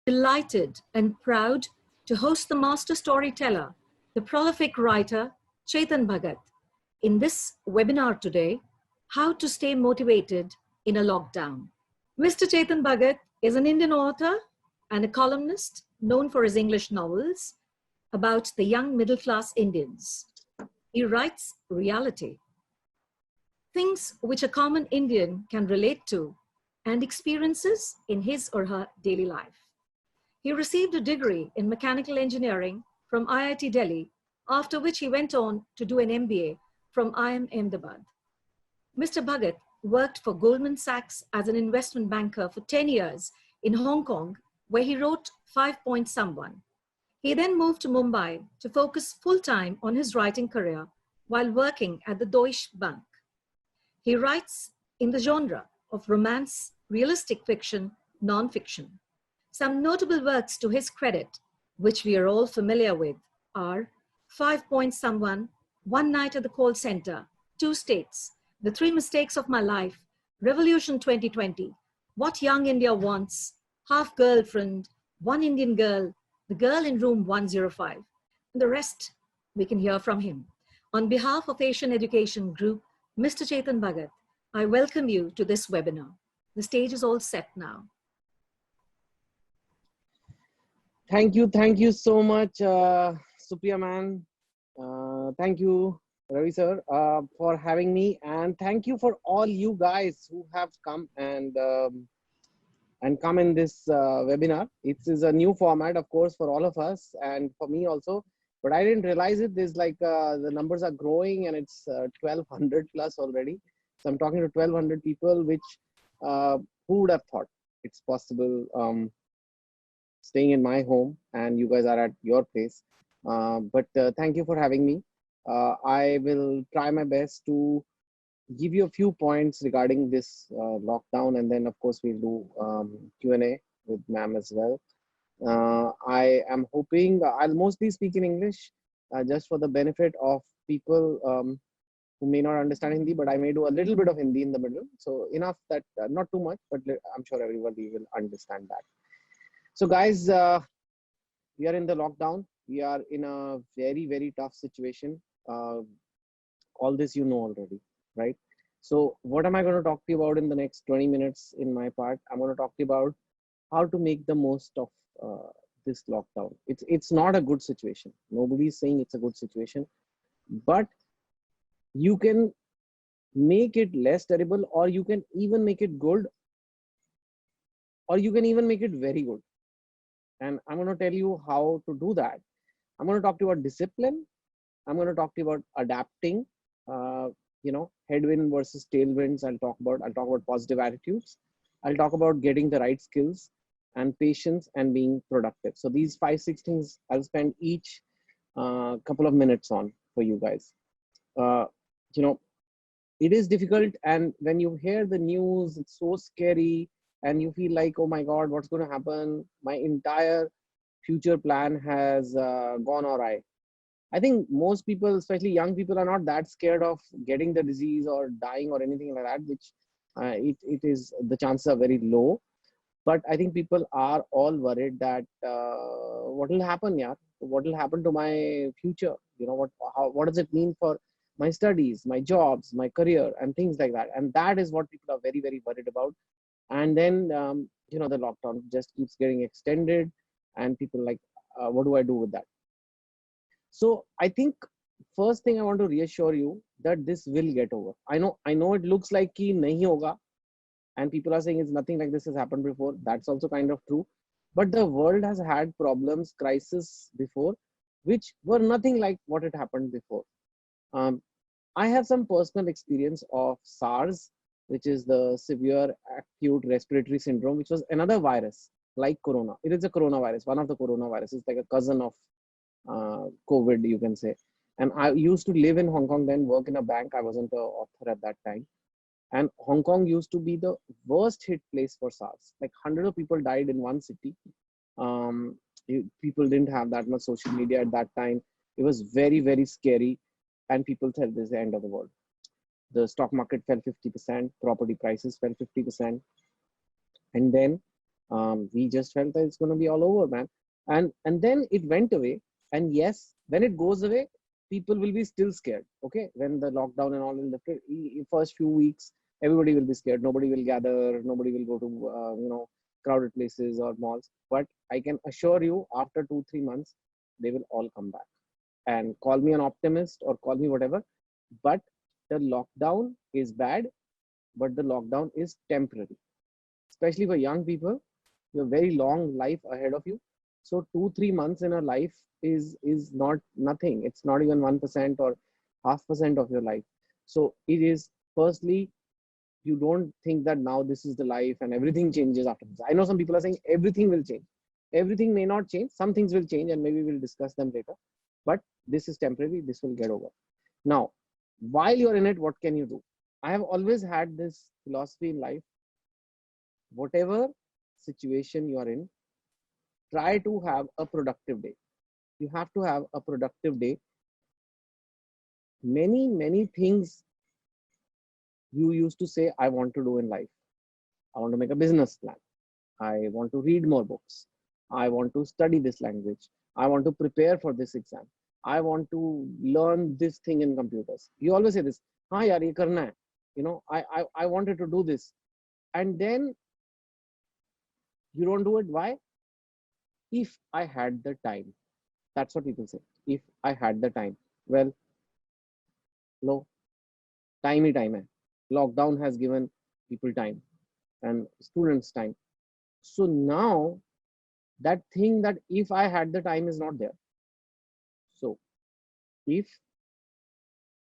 Delighted and proud to host the master storyteller, the prolific writer, Chetan Bhagat, in this webinar today, How to Stay Motivated in a Lockdown. Mr. Chetan Bhagat is an Indian author and a columnist known for his English novels about the young middle-class Indians. He writes reality, things which a common Indian can relate to, and experiences in his or her daily life. He received a degree in mechanical engineering from IIT Delhi, after which he went on to do an MBA from IIM Ahmedabad. Mr. Bhagat worked for Goldman Sachs as an investment banker for 10 years in Hong Kong, where he wrote 5 Point Someone. He then moved to Mumbai to focus full-time on his writing career while working at the Deutsche Bank. He writes in the genre of romance, realistic fiction, non-fiction. Some notable works to his credit, which we are all familiar with, are 5 Point Someone, One Night at the Call Center, Two States, The Three Mistakes of My Life, Revolution 2020, What Young India Wants, Half Girlfriend, One Indian Girl, The Girl in Room 105. And the rest we can hear from him. On behalf of Asian Education Group, Mr. Chetan Bhagat, I welcome you to this webinar. The stage is all set now. Thank you so much, Supriya ma'am. Thank you, Ravi sir, for having me, and thank you for all you guys who have come and come in this webinar. It is a new format, of course, for all of us and for me also. But I didn't realize it. There's like the numbers are growing, and it's 1,200 plus already. So I'm talking to 1,200 people, which who would have thought it's possible? Staying in my home and you guys are at your place. But thank you for having me. I will try my best to give you a few points regarding this lockdown, and then of course we'll do Q&A with ma'am as well. I am hoping I'll mostly speak in English just for the benefit of people who may not understand Hindi, but I may do a little bit of Hindi in the middle. So enough that not too much, but I'm sure everybody will understand that. So guys, we are in the lockdown. We are in a very, very tough situation. All this you know already, right? So what am I going to talk to you about in the next 20 minutes in my part? I'm going to talk to you about how to make the most of this lockdown. It's not a good situation. Nobody's saying it's a good situation, but you can make it less terrible, or you can even make it good, or you can even make it very good. And I'm going to tell you how to do that. I'm going to talk to you about discipline. I'm going to talk to you about adapting, headwind versus tailwinds. I'll talk about positive attitudes. I'll talk about getting the right skills and patience and being productive. So these 5-6 things I'll spend each couple of minutes on for you guys. It is difficult, and when you hear the news, it's so scary. And you feel like, oh my God, what's going to happen? My entire future plan has gone awry. I think most people, especially young people, are not that scared of getting the disease or dying or anything like that, which it is, the chances are very low. But I think people are all worried that what will happen, yeah? What will happen to my future? What does it mean for my studies, my jobs, my career, and things like that? And that is what people are very, very worried about. And then, the lockdown just keeps getting extended, and people like, what do I do with that? So I think first thing I want to reassure you that this will get over. I know it looks like ki nahi hoga, and people are saying it's nothing like this has happened before. That's also kind of true. But the world has had problems, crisis before, which were nothing like what had happened before. I have some personal experience of SARS, which is the severe acute respiratory syndrome, which was another virus like corona. It is a coronavirus, one of the coronaviruses, like a cousin of COVID, you can say. And I used to live in Hong Kong, then work in a bank. I wasn't an author at that time. And Hong Kong used to be the worst hit place for SARS. Like hundreds of people died in one city. People didn't have that much social media at that time. It was very, very scary. And people said this is the end of the world. The stock market fell 50%, property prices fell 50%. And then We just felt that it's going to be all over, man. And then it went away. And yes, when it goes away, people will be still scared. Okay, when the lockdown and all in the first few weeks, everybody will be scared. Nobody will gather. Nobody will go to crowded places or malls. But I can assure you, after 2 3 months, they will all come back. And call me an optimist or call me whatever, but the lockdown is bad, but the lockdown is temporary, especially for young people. You have very long life ahead of you. So 2 3 months in a life is not nothing. It's not even 1% or 0.5% of your life. So it is, firstly, you don't think that now this is the life and everything changes after this. I know some people are saying everything will change. Everything may not change. Some things will change, and maybe we'll discuss them later. But this is temporary. This will get over. Now, while you're in it, what can you do? I have always had this philosophy in life. Whatever situation you are in, try to have a productive day. You have to have a productive day. Many things you used to say, I want to do in life. I want to make a business plan. I want to read more books. I want to study this language. I want to prepare for this exam. I want to learn this thing in computers. You always say this, हाँ यार ये करना है. I wanted to do this. And then you don't do it. Why? If I had the time. That's what people say. If I had the time. Well, no, time he time hai. Lockdown has given people time and students time. So now that thing that if I had the time is not there. So if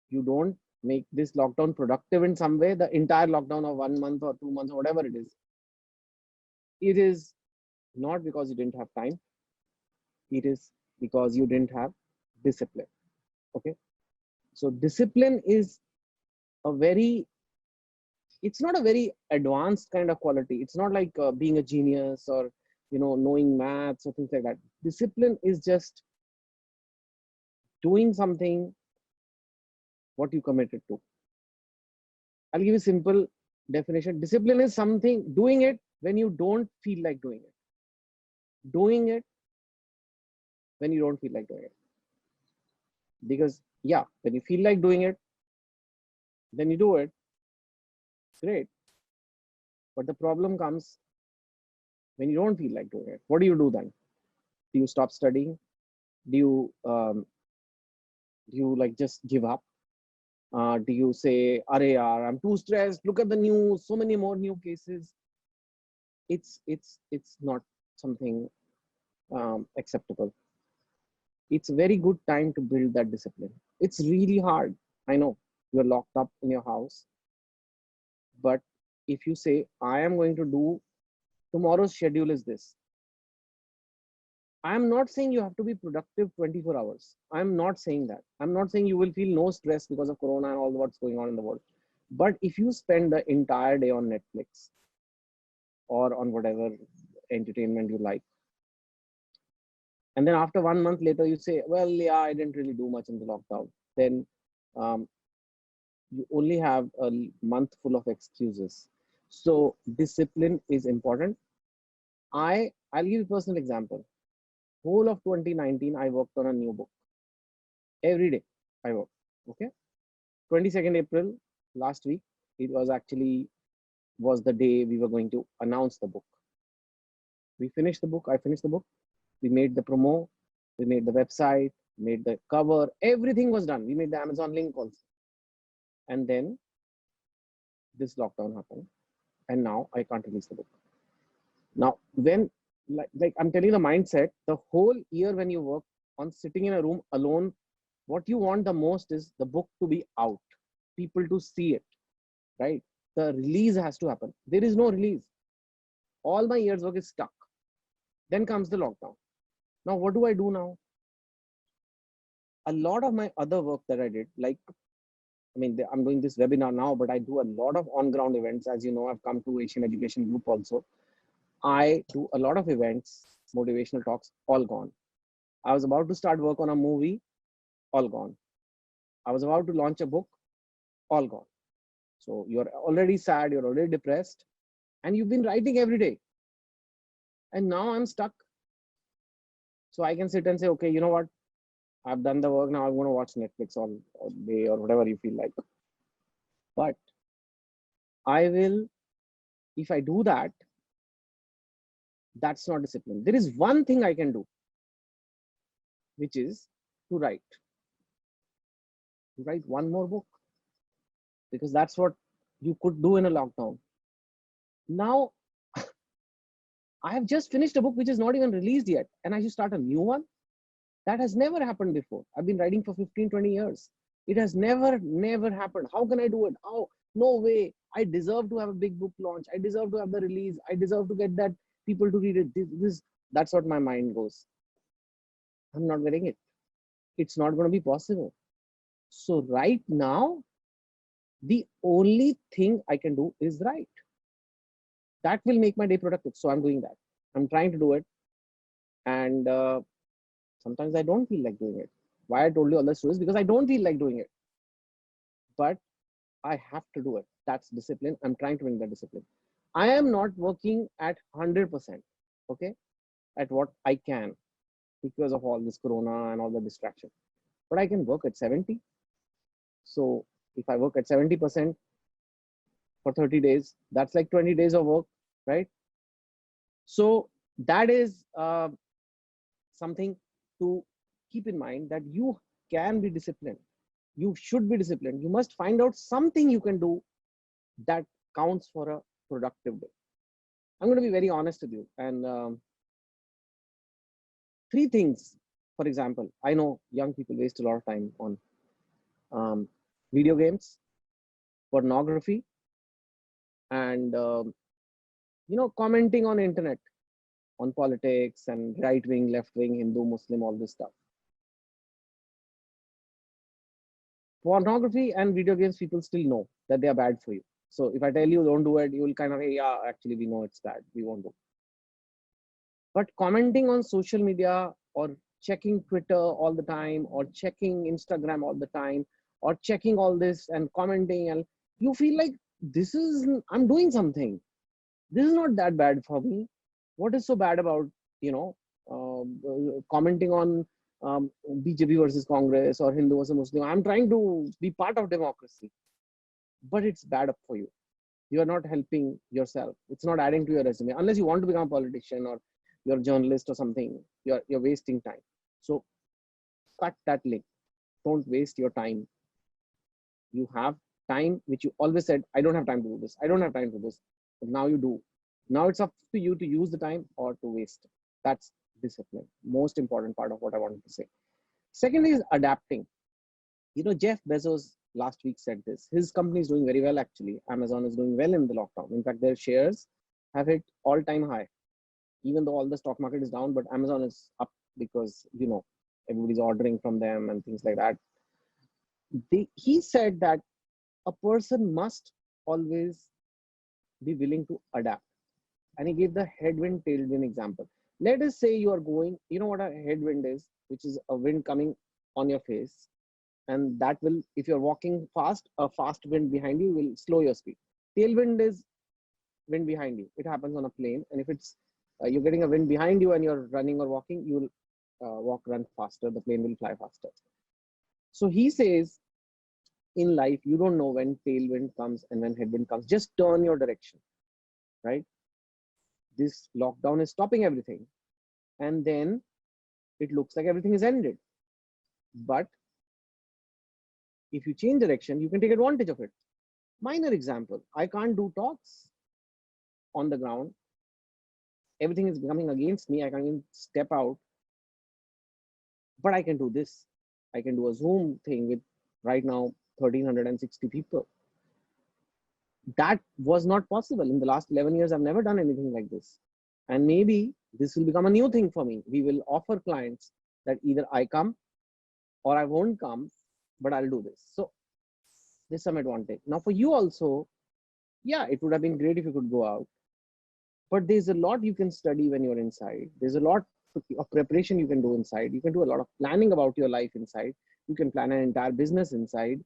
you don't make this lockdown productive in some way, the entire lockdown of 1 month or 2 months or whatever it is not because you didn't have time. It is because you didn't have discipline. Okay. So discipline is a very, it's not a very advanced kind of quality. It's not like being a genius or, knowing maths or things like that. Discipline is just doing something what you committed to. I'll give you a simple definition. Discipline is something, doing it when you don't feel like doing it. Doing it when you don't feel like doing it. Because, yeah, when you feel like doing it, then you do it. Great. But the problem comes when you don't feel like doing it. What do you do then? Do you stop studying? Do you like just give up? Do you say, "Arey yaar, I'm too stressed. Look at the news. So many more new cases." It's not something acceptable. It's a very good time to build that discipline. It's really hard. I know you're locked up in your house, but if you say, I am going to do, tomorrow's schedule is this. I'm not saying you have to be productive 24 hours. I'm not saying that. I'm not saying you will feel no stress because of Corona and all what's going on in the world. But if you spend the entire day on Netflix or on whatever entertainment you like, and then after 1 month later you say, well, yeah, I didn't really do much in the lockdown, then um, you only have a month full of excuses. So discipline is important. I'll give you a personal example. Whole of 2019, I worked on a new book. Every day I worked. Okay. 22nd April last week, it was the day we were going to announce the book. We finished the book. I finished the book. We made the promo. We made the website, made the cover. Everything was done. We made the Amazon link also. And then this lockdown happened. And now I can't release the book. Now, when, like I'm telling you the mindset, the whole year when you work on sitting in a room alone, what you want the most is the book to be out, people to see it, right? The release has to happen. There is no release. All my year's work is stuck. Then comes the lockdown. Now, what do I do now? A lot of my other work that I did, like, I mean, I'm doing this webinar now, but I do a lot of on-ground events. As you know, I've come to Asian Education Group also. I do a lot of events, motivational talks, all gone. I was about to start work on a movie, all gone. I was about to launch a book, all gone. So you're already sad, you're already depressed, and you've been writing every day. And now I'm stuck. So I can sit and say, okay, you know what? I've done the work. Now I'm going to watch Netflix all day or whatever you feel like. But I will, if I do that, that's not discipline. There is one thing I can do, which is to write one more book, because that's what you could do in a lockdown. Now, I have just finished a book which is not even released yet, and I should start a new one. That has never happened before. I've been writing for 15, 20 years. It has never happened. How can I do it? Oh, no way. I deserve to have a big book launch. I deserve to have the release. I deserve to get that people to read it. That's what my mind goes. I'm not getting it. It's not going to be possible. So right now, the only thing I can do is write. That will make my day productive. So I'm doing that. I'm trying to do it. And sometimes I don't feel like doing it. Why I told you all the stories? Because I don't feel like doing it. But I have to do it. That's discipline. I'm trying to bring that discipline. I am not working at 100%, okay, at what I can because of all this corona and all the distraction. But I can work at 70. So if I work at 70% for 30 days, that's like 20 days of work, right? So that is something to keep in mind, that you can be disciplined. You should be disciplined. You must find out something you can do that counts for a productive day. I'm going to be very honest with you. And three things, for example, I know young people waste a lot of time on video games, pornography, and commenting on internet, on politics and right wing, left wing, Hindu, Muslim, all this stuff. Pornography and video games, people still know that they are bad for you. So if I tell you don't do it, you will kind of, hey, yeah, actually we know it's bad, we won't do. But commenting on social media, or checking Twitter all the time, or checking Instagram all the time, or checking all this and commenting, and you feel like I'm doing something. This is not that bad for me. What is so bad about, commenting on BJP versus Congress or Hindu versus Muslim? I'm trying to be part of democracy, but it's bad for you. You are not helping yourself. It's not adding to your resume. Unless you want to become a politician or you're a journalist or something, you're wasting time. So cut that link. Don't waste your time. You have time, which you always said, I don't have time to do this. I don't have time to do this. But now you do. Now it's up to you to use the time or to waste. That's discipline. Most important part of what I wanted to say. Secondly is adapting. Jeff Bezos last week said this. His company is doing very well, actually. Amazon is doing well in the lockdown. In fact, their shares have hit all-time high. Even though all the stock market is down, but Amazon is up because, everybody's ordering from them and things like that. He said that a person must always be willing to adapt. And he gave the headwind, tailwind example. Let us say you are going, you know what a headwind is, which is a wind coming on your face. And that will, if you're walking fast, a fast wind behind you will slow your speed. Tailwind is wind behind you. It happens on a plane. And if it's you're getting a wind behind you and you're running or walking, you will run faster. The plane will fly faster. So he says, in life, you don't know when tailwind comes and when headwind comes. Just turn your direction, right? This lockdown is stopping everything. And then it looks like everything is ended. But if you change direction, you can take advantage of it. Minor example, I can't do talks on the ground. Everything is becoming against me. I can't even step out. But I can do this. I can do a Zoom thing with right now 1,360 people. That was not possible. In the last 11 years, I've never done anything like this. And maybe this will become a new thing for me. We will offer clients that either I come or I won't come, but I'll do this. So there's some advantage. Now for you also, yeah, it would have been great if you could go out. But there's a lot you can study when you're inside. There's a lot of preparation you can do inside. You can do a lot of planning about your life inside. You can plan an entire business inside.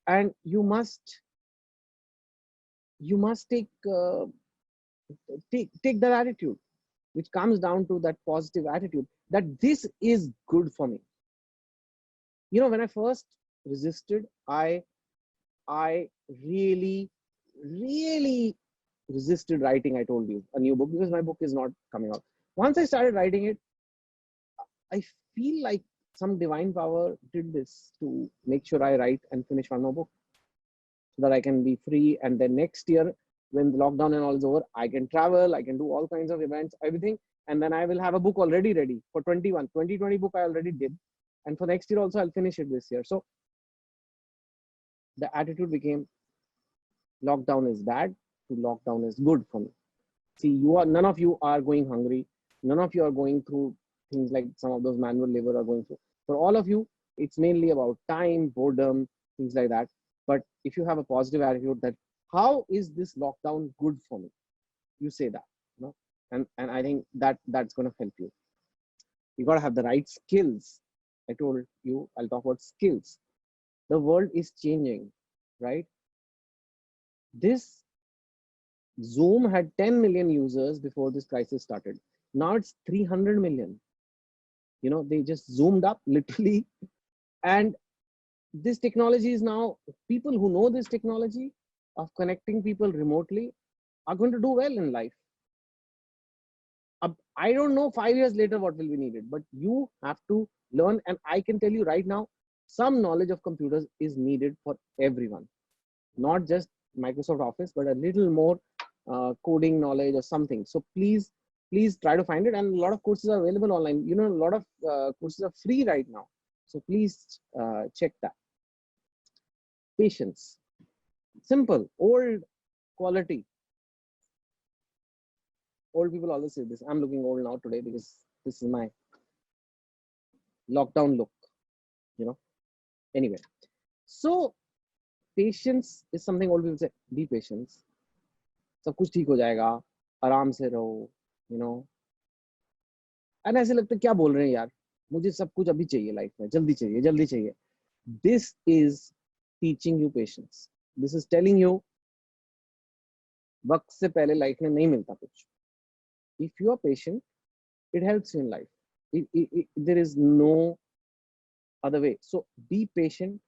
And you must take that attitude. which comes down to that positive attitude that this is good for me. You know, when I first resisted, I really, really resisted writing, I told you, a new book because my book is not coming out. Once I started writing it, I feel like some divine power did this to make sure I write and finish one more book so that I can be free. And then next year, when the lockdown and all is over, I can travel, I can do all kinds of events, everything. And then I will have a book already ready for 2020 book I already did. And for next year also, I'll finish it this year. So the attitude became lockdown is bad to lockdown is good for me. See, none of you are going hungry. None of you are going through things like some of those manual labor are going through. For all of you, it's mainly about time, boredom, things like that. But if you have a positive attitude that how is this lockdown good for me? You say that, you know, and I think that's going to help you. You got to have the right skills. I told you, I'll talk about skills. The world is changing, right? This Zoom had 10 million users before this crisis started. Now it's 300 million. You know, they just zoomed up literally. And this technology is now, people who know this technology of connecting people remotely are going to do well in life. I don't know 5 years later what will be needed, but you have to learn. And I can tell you right now, some knowledge of computers is needed for everyone, not just Microsoft Office, but a little more coding knowledge or something. So please try to find it. And a lot of courses are available online. You know, a lot of courses are free right now. So please check that. Patience, simple, old quality. Old people always say this. I'm looking old now today because this is my lockdown look, you know. Anyway, so patience is something old people say. Be patient. सब कुछ ठीक हो जाएगा, आराम से रहो, you know. And ऐसे लगता है क्या बोल रहे हैं यार, मुझे सब कुछ अभी चाहिए लाइफ में, जल्दी चाहिए, जल्दी चाहिए. This is teaching you patience. This is telling you वक्त से पहले लाइफ में नहीं मिलता कुछ. If you are patient, it helps you in life. There is no other way. So be patient.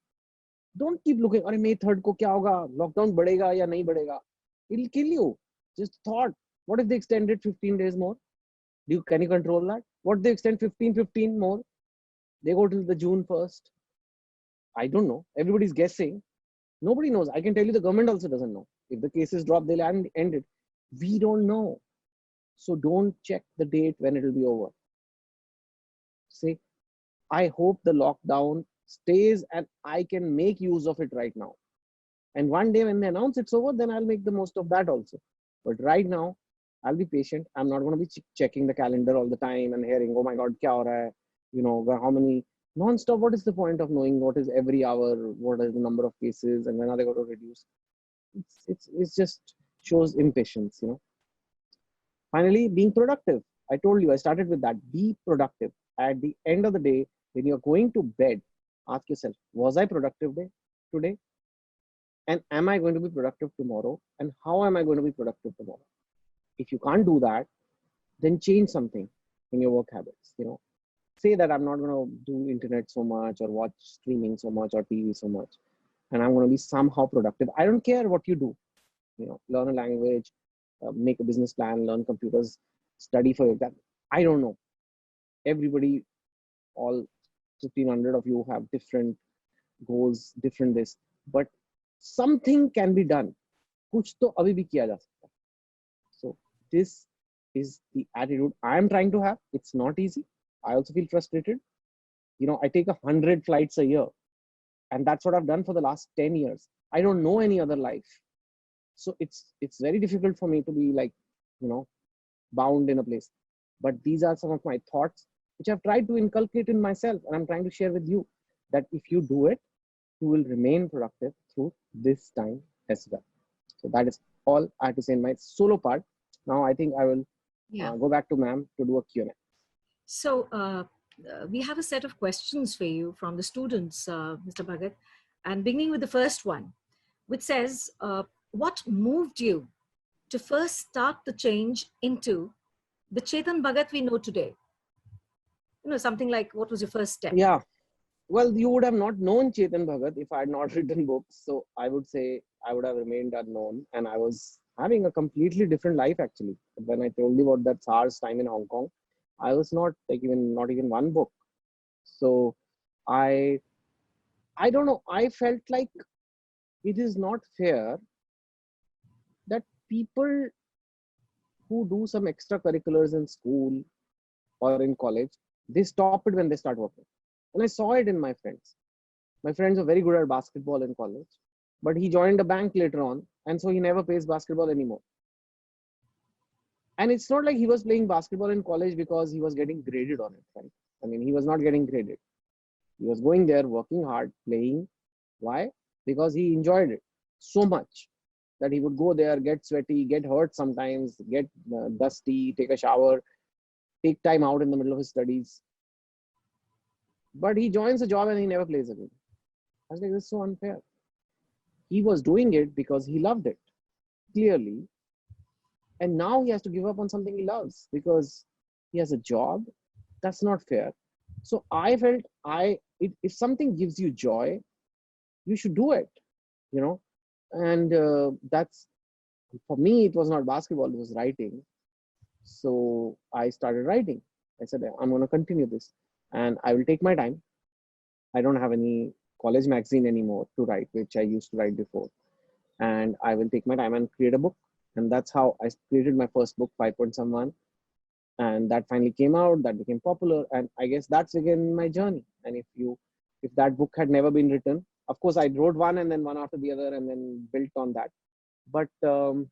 Don't keep looking, अरे May 3rd को क्या होगा, लॉकडाउन बढ़ेगा या नहीं बढ़ेगा. It'll kill you. Just thought, what if they extended 15 days more? Can you control that? What if they extend 15 more? They go till the June 1st. I don't know. Everybody's guessing. Nobody knows. I can tell you the government also doesn't know. If the cases drop, they'll end it. We don't know. So don't check the date when it will be over. Say, I hope the lockdown stays and I can make use of it right now. And one day when they announce it's over, then I'll make the most of that also. But right now, I'll be patient. I'm not going to be checking the calendar all the time and hearing, oh my God, kya ho raha hai? You know, how many non-stop. What is the point of knowing what is every hour? What is the number of cases and when are they going to reduce? It's just shows impatience, you know. Finally, being productive. I told you, I started with that. Be productive. At the end of the day, when you're going to bed, ask yourself, was I productive today? And am I going to be productive tomorrow? And how am I going to be productive tomorrow? If you can't do that, then change something in your work habits. You know, say that I'm not going to do internet so much or watch streaming so much or TV so much, and I'm going to be somehow productive. I don't care what you do. You know, learn a language, make a business plan, learn computers, study for exam. I don't know. Everybody, all 1,500 of you have different goals, different this, but something can be done. कुछ तो अभी भी किया जा सकता है. So this is the attitude I'm trying to have. It's not easy. I also feel frustrated. You know, I take 100 flights a year, and that's what I've done for the last 10 years. I don't know any other life. So it's very difficult for me to be like, you know, bound in a place. But these are some of my thoughts, which I've tried to inculcate in myself, and I'm trying to share with you that if you do it, you will remain productive through this time as well. So that is all I have to say in my solo part. Now I think I will go back to ma'am to do a Q&A. So we have a set of questions for you from the students, Mr. Bhagat, and beginning with the first one, which says, what moved you to first start the change into the Chetan Bhagat we know today? Something like, what was your first step? Yeah. Well, you would have not known Chetan Bhagat if I had not written books. So I would say I would have remained unknown, and I was having a completely different life actually. When I told you about that SARS time in Hong Kong, I was not even one book. So I I don't know. I felt like it is not fair that people who do some extracurriculars in school or in college, they stop it when they start working. And I saw it in my friends. My friends are very good at basketball in college, but he joined a bank later on, and so he never plays basketball anymore. And it's not like he was playing basketball in college because he was getting graded on it, right? I mean, he was not getting graded. He was going there, working hard, playing. Why? Because he enjoyed it so much that he would go there, get sweaty, get hurt sometimes, get dusty, take a shower, take time out in the middle of his studies. But he joins a job and he never plays again. I was like, this is so unfair. He was doing it because he loved it, clearly. And now he has to give up on something he loves because he has a job. That's not fair. So I felt if something gives you joy, you should do it, you know. And that's, for me, it was not basketball, it was writing. So I started writing. I said, I'm going to continue this and I will take my time. I don't have any college magazine anymore to write, which I used to write before. And I will take my time and create a book. And that's how I created my first book, 5 Point Someone. And that finally came out, that became popular. And I guess that's again my journey. And if that book had never been written, of course, I wrote one and then one after the other and then built on that. But, so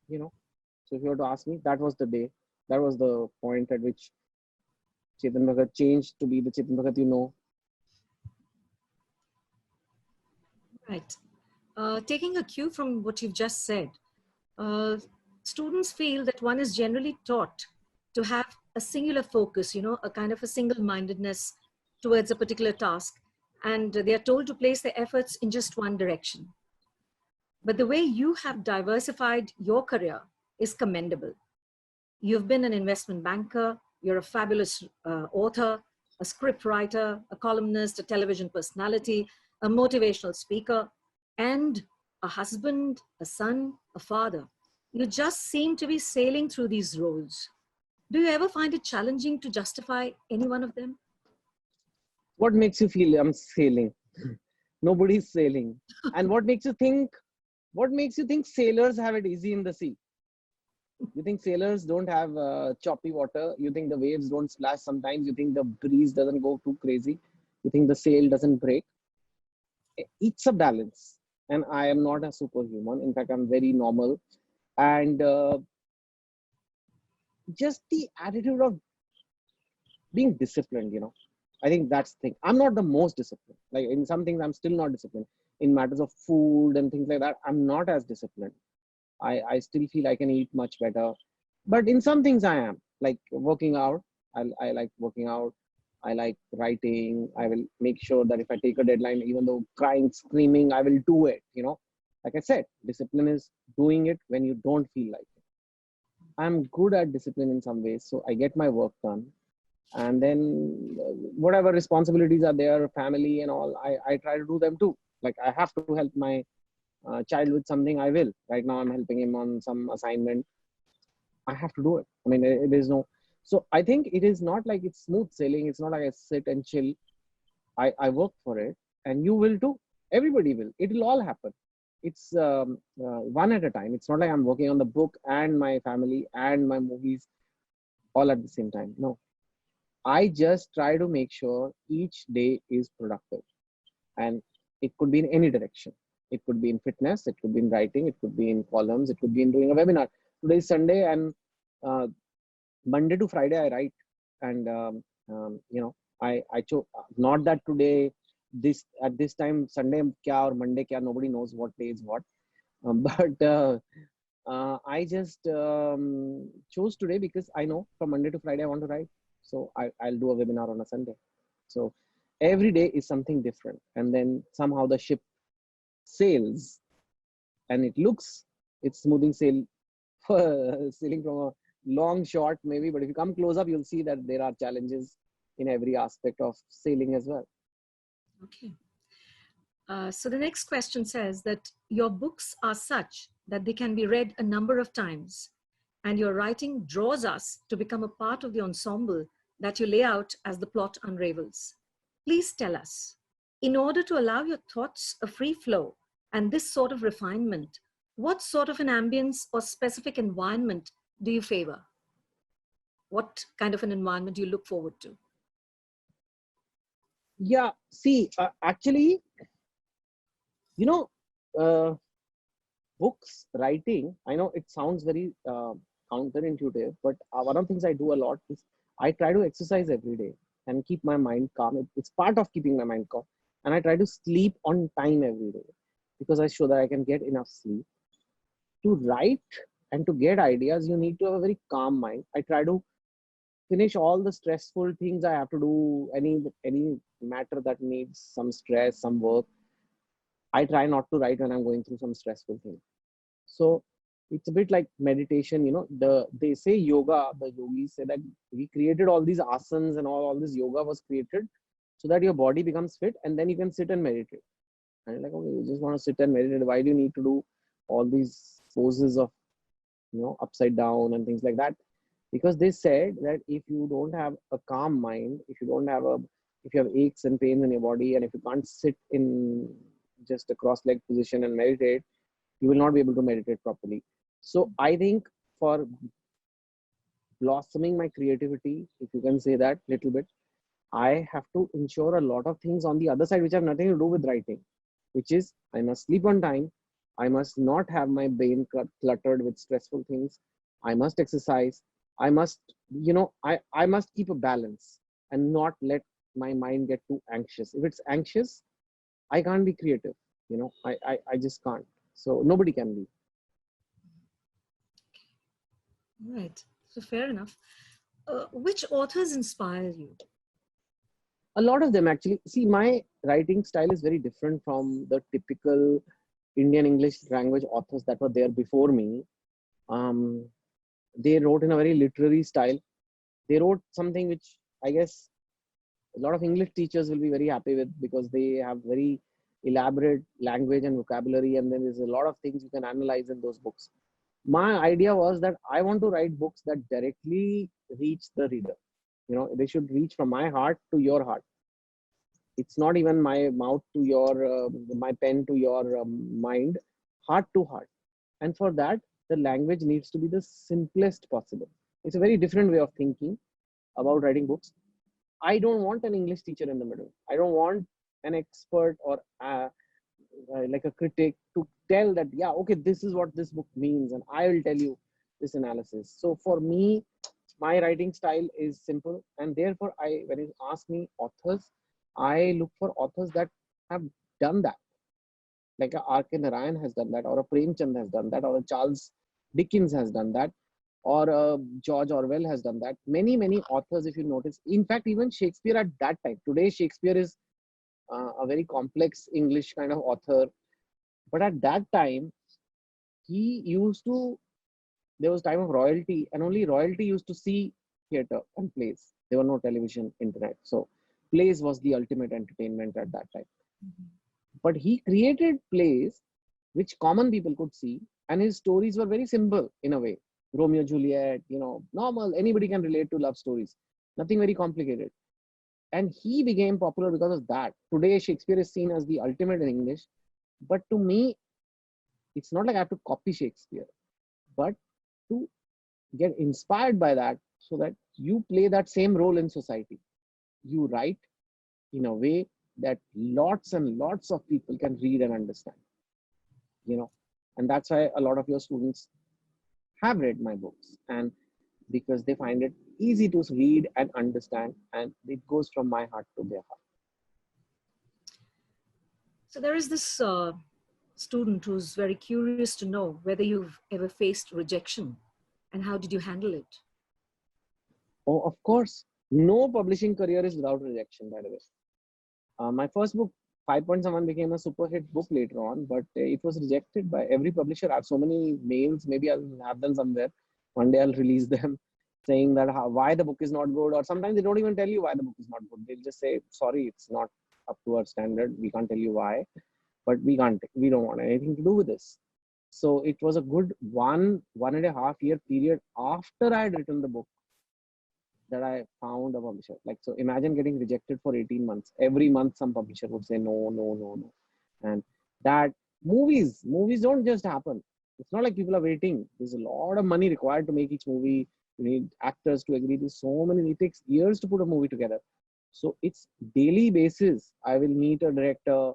if you were to ask me, that was the day, that was the point at which Chetan Bhagat changed to be the Chetan Bhagat you know. Right. Taking a cue from what you've just said, students feel that one is generally taught to have a singular focus, a kind of a single-mindedness towards a particular task, and they are told to place their efforts in just one direction. But the way you have diversified your career is commendable. You've been an investment banker, you're a fabulous author, a script writer, a columnist, a television personality, a motivational speaker, and a husband, a son, a father. You just seem to be sailing through these roles. Do you ever find it challenging to justify any one of them? What makes you feel I'm sailing? Nobody's sailing. And what makes you think sailors have it easy in the sea? You think sailors don't have choppy water? You think the waves don't splash sometimes? You think the breeze doesn't go too crazy? You think the sail doesn't break? It's a balance. And I am not a superhuman. In fact, I'm very normal. And just the attitude of being disciplined, I think that's the thing. I'm not the most disciplined. Like in some things, I'm still not disciplined. In matters of food and things like that, I'm not as disciplined. I still feel I can eat much better. But in some things I am, like working out. I like working out. I like writing. I will make sure that if I take a deadline, even though crying, screaming, I will do it, Like I said, discipline is doing it when you don't feel like it. I'm good at discipline in some ways. So I get my work done. And then whatever responsibilities are there, family and all, I try to do them too. Like I have to help my child with something, I will. Right now, I'm helping him on some assignment. I have to do it. I mean, it is no. So I think it is not like it's smooth sailing. It's not like I sit and chill. I work for it, and you will too. Everybody will. It will all happen. It's one at a time. It's not like I'm working on the book and my family and my movies all at the same time. No, I just try to make sure each day is productive, and it could be in any direction. It could be in fitness, it could be in writing, it could be in columns, it could be in doing a webinar. Today is Sunday, and Monday to Friday I write. And I chose not that today this at this time Sunday kya or Monday kya, nobody knows what day is what. But I just chose today because I know from Monday to Friday I want to write. So I'll do a webinar on a Sunday. So every day is something different, and then somehow the ship sails, and it's smoothing sail, sailing from a long shot maybe, but if you come close up, you'll see that there are challenges in every aspect of sailing as well. Okay. So the next question says that your books are such that they can be read a number of times, and your writing draws us to become a part of the ensemble that you lay out as the plot unravels. Please tell us, in order to allow your thoughts a free flow and this sort of refinement, what sort of an ambience or specific environment do you favor? What kind of an environment do you look forward to? Yeah, see, actually, you know, uh, books writing, I know it sounds very counterintuitive, but one of the things I do a lot is I try to exercise every day and keep my mind calm. It's part of keeping my mind calm. And I try to sleep on time every day because I show that I can get enough sleep. To write and to get ideas, you need to have a very calm mind. I try to finish all the stressful things I have to do, any matter that needs some stress, some work. I try not to write when I'm going through some stressful thing. So it's a bit like meditation, they say yoga, the yogis say that we created all these asanas and all this yoga was created so that your body becomes fit and then you can sit and meditate. And you're like, okay, you just want to sit and meditate. Why do you need to do all these poses of, upside down and things like that? Because they said that if you don't have a calm mind, if you have aches and pains in your body, and if you can't sit in just a cross-legged position and meditate, you will not be able to meditate properly. So I think for blossoming my creativity, if you can say that little bit, I have to ensure a lot of things on the other side which have nothing to do with writing, which is I must sleep on time. I must not have my brain cluttered with stressful things. I must exercise. I must, I must keep a balance and not let my mind get too anxious. If it's anxious, I can't be creative. I just can't. So nobody can be. Right. So fair enough. Which authors inspire you? A lot of them actually. See, my writing style is very different from the typical Indian English language authors that were there before me. They wrote in a very literary style. They wrote something which I guess a lot of English teachers will be very happy with because they have very elaborate language and vocabulary, and then there's a lot of things you can analyze in those books. My idea was that I want to write books that directly reach the reader. They should reach from my heart to your heart. It's not even my mouth to your, my pen to your mind, heart to heart. And for that, the language needs to be the simplest possible. It's a very different way of thinking about writing books. I don't want an English teacher in the middle. I don't want an expert or like a critic to tell that, yeah, okay, this is what this book means, and I will tell you this analysis. So for me, my writing style is simple, and therefore, when you ask me authors, I look for authors that have done that, like a R.K. Narayan has done that, or a Premchand has done that, or a Charles Dickens has done that, or George Orwell has done that. Many, many authors, if you notice, in fact, even Shakespeare at that time. Today, Shakespeare is a very complex English kind of author. But at that time, there was time of royalty, and only royalty used to see theater and plays. There were no television, internet. So plays was the ultimate entertainment at that time. Mm-hmm. But he created plays which common people could see, and his stories were very simple in a way. Romeo, Juliet, normal, anybody can relate to love stories. Nothing very complicated. And he became popular because of that. Today, Shakespeare is seen as the ultimate in English. But to me, it's not like I have to copy Shakespeare, but to get inspired by that so that you play that same role in society. You write in a way that lots and lots of people can read and understand, and that's why a lot of your students have read my books, and because they find it easy to read and understand, and it goes from my heart to their heart. So there is this student who's very curious to know whether you've ever faced rejection and how did you handle it? Oh, of course. No publishing career is without rejection, by the way. My first book, 5 Point Someone, became a super hit book later on, but it was rejected by every publisher. I have so many mails, maybe I'll have them somewhere. One day I'll release them saying that why the book is not good, or sometimes they don't even tell you why the book is not good. They'll just say, sorry, it's not up to our standard. We can't tell you why, but we don't want anything to do with this. So it was a good 1.5 year period after I had written the book that I found a publisher. Like, so imagine getting rejected for 18 months. Every month, some publisher would say no, no, no, no. And that movies don't just happen. It's not like people are waiting. There's a lot of money required to make each movie. You need actors to agree. There's so many, it takes years to put a movie together. So it's daily basis. I will meet a director.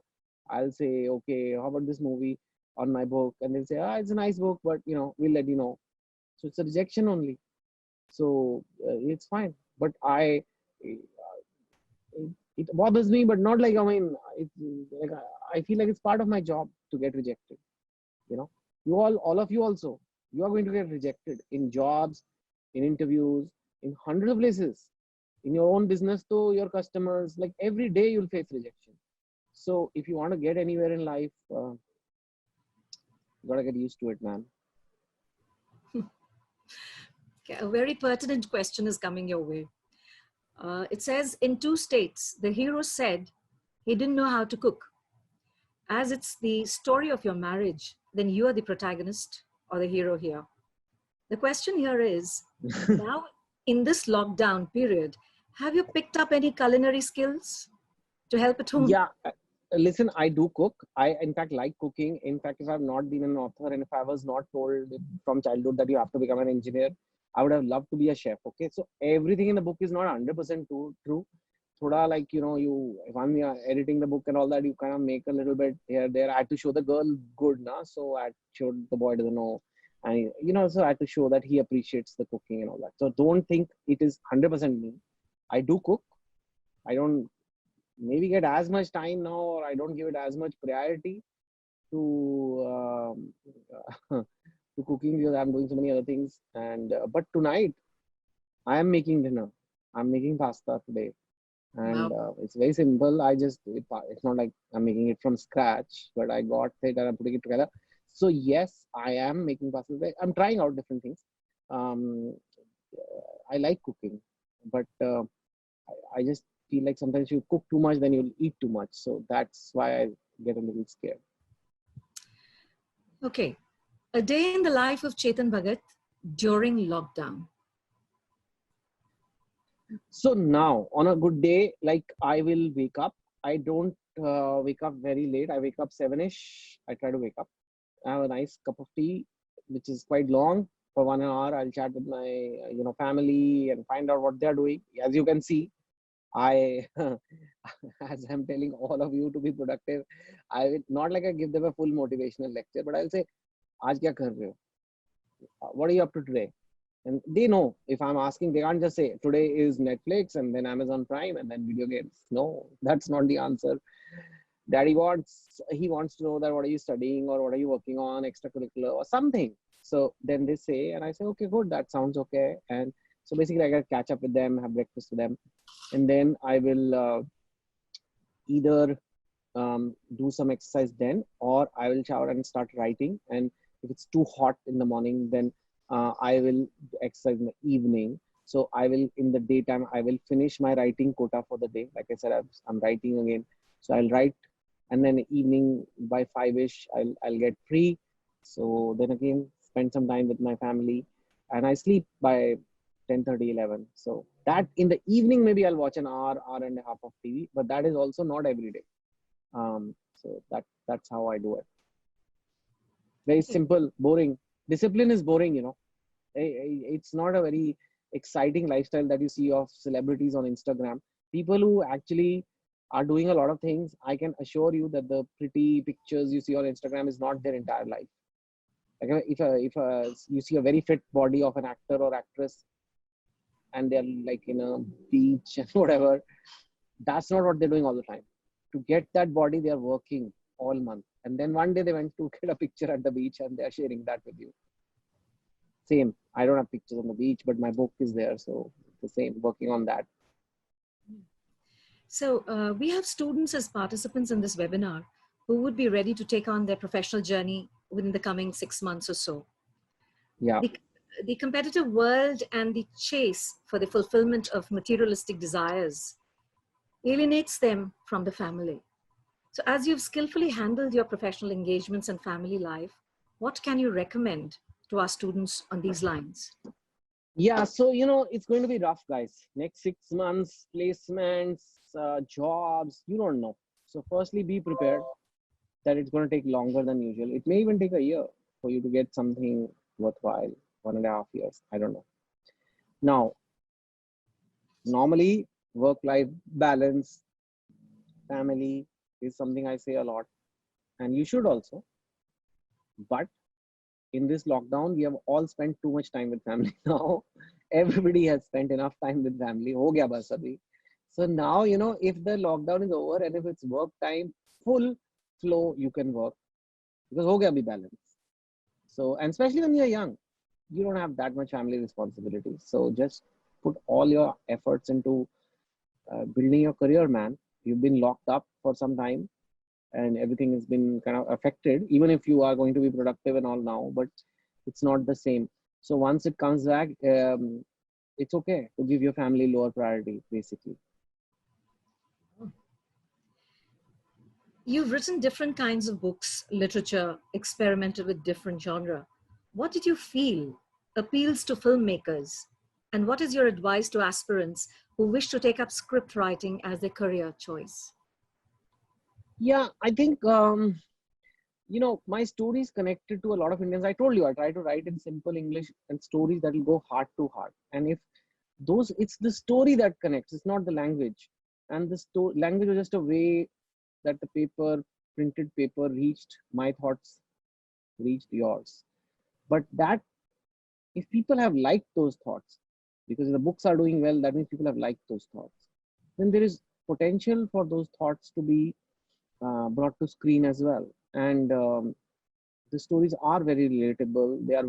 I'll say, okay, how about this movie on my book? And they'll say, it's a nice book, but we'll let you know. So it's a rejection only. So it's fine. But it bothers me, but not like, it's like, I feel like it's part of my job to get rejected. You all of you also, you are going to get rejected in jobs, in interviews, in hundreds of places, in your own business, to your customers, like every day you'll face rejection. So if you want to get anywhere in life, you gotta get used to it, man. Okay, a very pertinent question is coming your way. It says, in 2 states, the hero said he didn't know how to cook. As it's the story of your marriage, then you are the protagonist or the hero here. The question here is, now in this lockdown period, have you picked up any culinary skills to help at home? Yeah, listen, I do cook. I, in fact, like cooking. In fact, if I've not been an author and if I was not told from childhood that you have to become an engineer, I would have loved to be a chef. Okay, so everything in the book is not 100% true. Thoda, like, when you're editing the book and all that, you kind of make a little bit here, there. I had to show the girl good, na? So I showed the boy doesn't know. And, so I had to show that he appreciates the cooking and all that. So don't think it is 100% me. I do cook. I don't maybe get as much time now, or I don't give it as much priority to to cooking because I'm doing so many other things. And but tonight I am making dinner. I'm making pasta today, and Wow. it's very simple. It's not like I'm making it from scratch, but I got it and I'm putting it together. So yes, I am making pasta today. I'm trying out different things. Um, I like cooking, but I just feel like sometimes you cook too much, then you'll eat too much. So that's why I get a little scared. Okay. A day in the life of Chetan Bhagat during lockdown. So now, on a good day, like I will wake up. I don't wake up very late. I wake up 7ish. I try to wake up. I have a nice cup of tea, which is quite long. For 1 hour, I'll chat with my family and find out what they're doing. As you can see, I, as I'm telling all of you to be productive, I will not like I give them a full motivational lecture, but I'll say, "Aaj kya kar rahe ho? What are you up to today?" And they know if I'm asking, they can't just say today is Netflix and then Amazon Prime and then video games. No, that's not the answer. Daddy wants to know that what are you studying or what are you working on, extracurricular or something. So then they say, and I say, okay, good, that sounds okay. And so basically I gotta catch up with them, have breakfast with them. And then I will either do some exercise then, or I will shower and start writing. And if it's too hot in the morning, then I will exercise in the evening. So I will, in the daytime, I will finish my writing quota for the day. Like I said, I'm writing again. So I'll write, and then evening by 5ish, I'll get free. So then again, spend some time with my family, and I sleep by 10:30, 11. So that in the evening, maybe I'll watch an hour and a half of TV, but that is also not every day. So that's how I do it. Very simple, boring. Discipline is boring, It's not a very exciting lifestyle that you see of celebrities on Instagram. People who actually are doing a lot of things, I can assure you that the pretty pictures you see on Instagram is not their entire life. Like if you see a very fit body of an actor or actress, and they're like in a beach and whatever, that's not what they're doing all the time. To get that body, they're working all month. And then one day they went to get a picture at the beach and they're sharing that with you. Same. I don't have pictures on the beach, but my book is there. So it's the same, working on that. So we have students as participants in this webinar who would be ready to take on their professional journey within the coming 6 months or so. Yeah. the competitive world and the chase for the fulfillment of materialistic desires alienates them from the family. So, as you've skillfully handled your professional engagements and family life, what can you recommend to our students on these lines? Yeah, so it's going to be rough, guys. Next 6 months, placements, jobs, you don't know. So firstly, be prepared that it's going to take longer than usual. It may even take a year for you to get something worthwhile, 1.5 years. I don't know. Now, normally, work-life balance, family is something I say a lot, and you should also. But in this lockdown, we have all spent too much time with family now. Everybody has spent enough time with family. Ho gaya bas abhi. So now, if the lockdown is over and if it's work time, full flow, you can work because ho gaya abhi balance. So, and especially when you're young, you don't have that much family responsibility. So just put all your efforts into building your career, man. You've been locked up for some time and everything has been kind of affected, even if you are going to be productive and all now, but it's not the same. So once it comes back, it's okay to give your family lower priority, basically. You've written different kinds of books, literature, experimented with different genre. What did you feel appeals to filmmakers? And what is your advice to aspirants who wish to take up script writing as their career choice? Yeah, I think, my story is connected to a lot of Indians. I told you, I try to write in simple English and stories that will go heart to heart. And if it's the story that connects, it's not the language. And the language was just a way that the printed paper reached my thoughts, reached yours. But that, if people have liked those thoughts, because the books are doing well, that means people have liked those thoughts. Then there is potential for those thoughts to be brought to screen as well. And the stories are very relatable. They are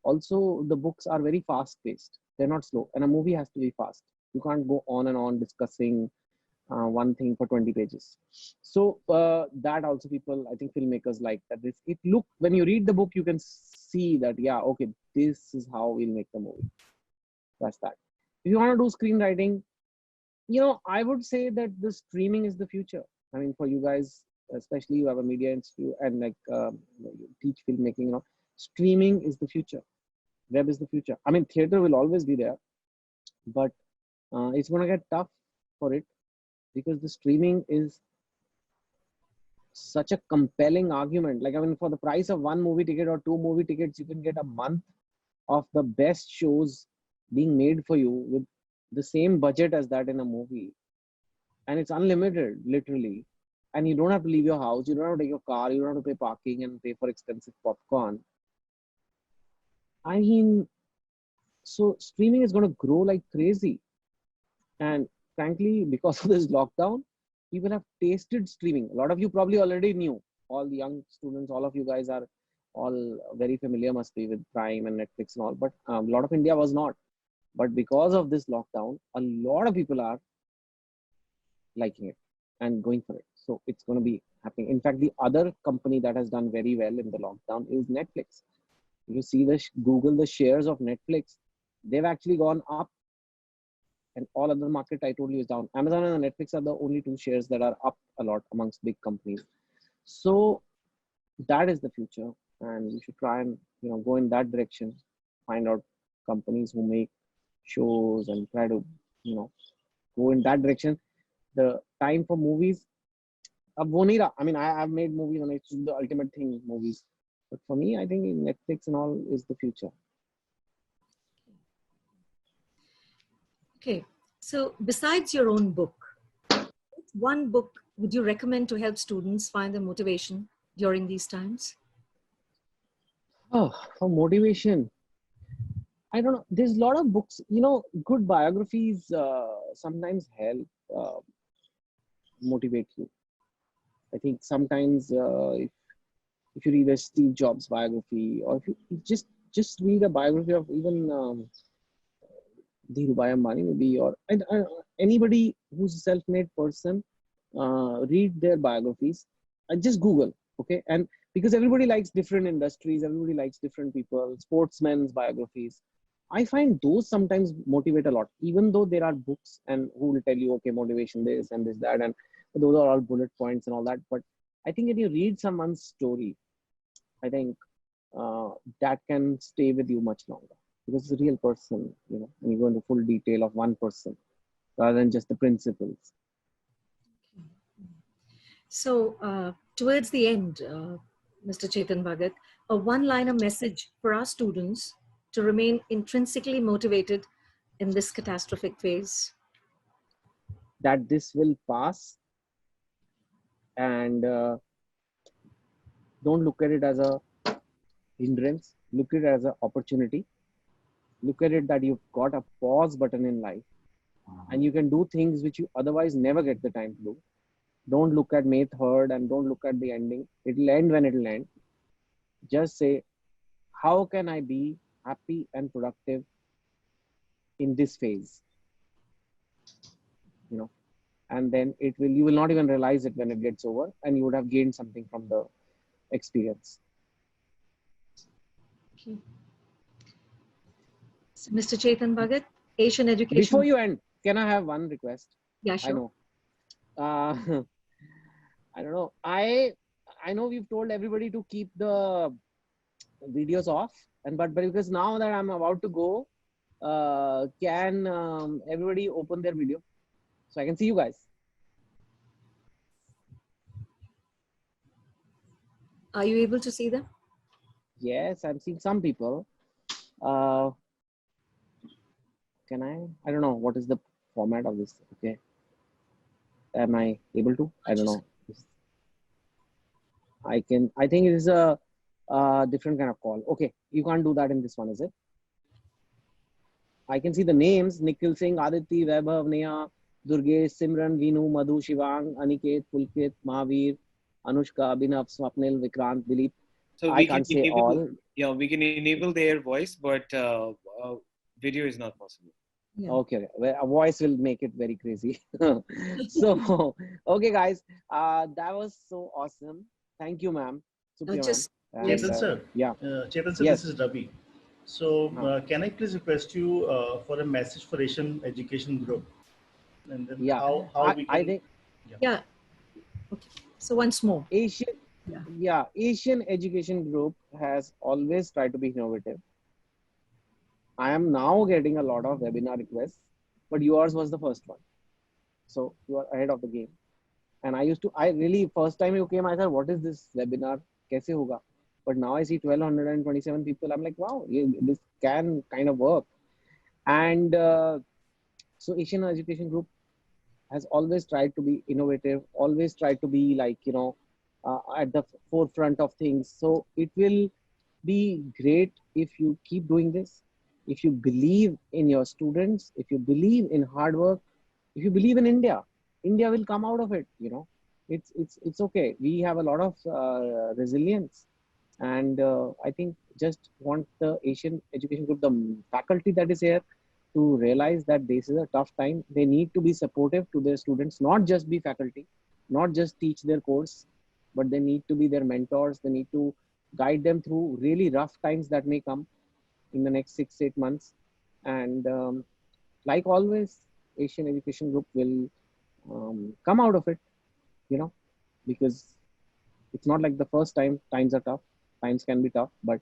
also the books are very fast paced. They're not slow. And a movie has to be fast. You can't go on and on discussing one thing for 20 pages. So that also people, I think filmmakers like that. When you read the book, you can see that, yeah, okay, this is how we'll make the movie. That's that. If you want to do screenwriting, I would say that the streaming is the future. I mean, for you guys, especially you have a media institute and you teach filmmaking, streaming is the future. Web is the future. I mean, theater will always be there, but it's going to get tough for it because the streaming is such a compelling argument. Like, I mean, for the price of one movie ticket or two movie tickets, you can get a month of the best shows being made for you with the same budget as that in a movie. And it's unlimited, literally. And you don't have to leave your house. You don't have to take your car. You don't have to pay parking and pay for expensive popcorn. I mean, so streaming is going to grow like crazy. And frankly, because of this lockdown, people have tasted streaming. A lot of you probably already knew. All the young students, all of you guys are all very familiar, must be, with Prime and Netflix and all. But a lot of India was not. But because of this lockdown, a lot of people are liking it and going for it. So it's going to be happening. In fact, the other company that has done very well in the lockdown is Netflix. If you see Google, the shares of Netflix, they've actually gone up, and all other market I told you is down. Amazon and Netflix are the only two shares that are up a lot amongst big companies. So that is the future, and you should try and go in that direction. Find out companies who make shows and try to go in that direction. The time for movies, I mean, I've made movies and it's the ultimate thing, movies. But for me, I think Netflix and all is the future. Okay, so besides your own book, one book would you recommend to help students find their motivation during these times? Oh, for motivation, I don't know. There's a lot of books, good biographies sometimes help motivate you. I think sometimes if you read a Steve Jobs biography, or if you just read a biography of even Dhirubhai Ambani maybe, or anybody who's a self-made person, read their biographies. Just Google, okay? And because everybody likes different industries, everybody likes different people, sportsmen's biographies. I find those sometimes motivate a lot, even though there are books and who will tell you, okay, motivation this and this, that, and those are all bullet points and all that. But I think when you read someone's story, I think that can stay with you much longer because it's a real person, you know, and you go into full detail of one person rather than just the principles. So towards the end, Mr. Chetan Bhagat, a one-liner message for our students to remain intrinsically motivated in this catastrophic phase. That this will pass, and don't look at it as a hindrance, look at it as an opportunity. Look at it that you've got a pause button in life and you can do things which you otherwise never get the time to do. Don't look at May 3rd and don't look at the ending. It'll end when it'll end. Just say, how can I be happy and productive in this phase? You know, and then you will not even realize it when it gets over, and you would have gained something from the experience. Okay. So, Mr. Chetan Bhagat, Asian Education. Before you end, can I have one request? Yeah, sure. I know. I don't know. I know we've told everybody to keep the videos off, but because now that I'm about to go, can everybody open their video so I can see you guys? Are you able to see them? Yes, I'm seeing some people. Can I don't know what is the format of this. Okay, am I able to? I don't know. I think it is a different kind of call. Okay, you can't do that in this one, is it? I can see the names: Nikhil Singh, Aditi, Vaibhav, Neha, Durgesh, Simran, Veenu, Madhu, Shivang, Aniket, Pulkit, Mahavir, Anushka, Abhinav, Swapnil, Vikrant, Dilip. So I can't say all. Yeah, we can enable their voice, but video is not possible. Yeah. Okay, well, a voice will make it very crazy. So, okay, guys, that was so awesome. Thank you, ma'am. Chetan sir. Yeah. Chetan sir, yes. This is Ravi. So, can I please request you for a message for Asian Education Group? And then how we can... I think. Yeah. Okay. So once more. Asian Education Group has always tried to be innovative. I am now getting a lot of webinar requests, but yours was the first one. So you are ahead of the game. And first time you came, I thought, what is this webinar? Kaise hoga? But now I see 1,227 people. I'm like, wow, this can kind of work. And so Asian Education Group has always tried to be innovative, always tried to be like, you know, at the forefront of things. So it will be great if you keep doing this. If you believe in your students, if you believe in hard work, if you believe in India, India will come out of it. You know, it's okay. We have a lot of resilience, and I think just want the Asian Education Group, the faculty that is here, to realize that this is a tough time. They need to be supportive to their students, not just be faculty, not just teach their course, but they need to be their mentors. They need to guide them through really rough times that may come in the next 6-8 months. And like always, Asian Education Group will come out of it, you know, because it's not like the first time. Times are tough. Times can be tough, but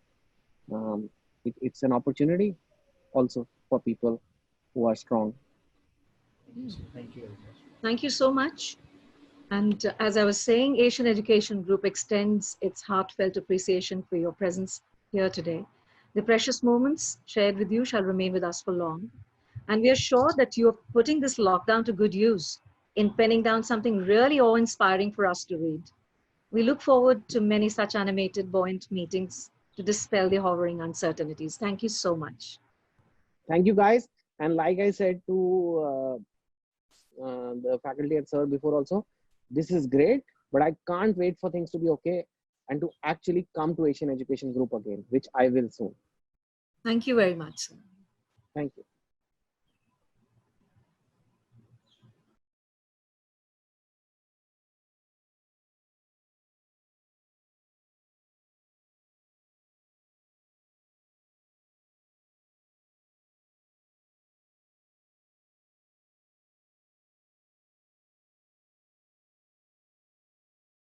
it's an opportunity also for people who are strong. Thank you very much. Thank you so much. And as I was saying, Asian Education Group extends its heartfelt appreciation for your presence here today. The precious moments shared with you shall remain with us for long. And we are sure that you are putting this lockdown to good use in penning down something really awe-inspiring for us to read. We look forward to many such animated, buoyant meetings to dispel the hovering uncertainties. Thank you so much. Thank you, guys. And like I said to the faculty at SIR before also, this is great, but I can't wait for things to be okay and to actually come to Asian Education Group again, which I will soon. Thank you very much, sir. Thank you.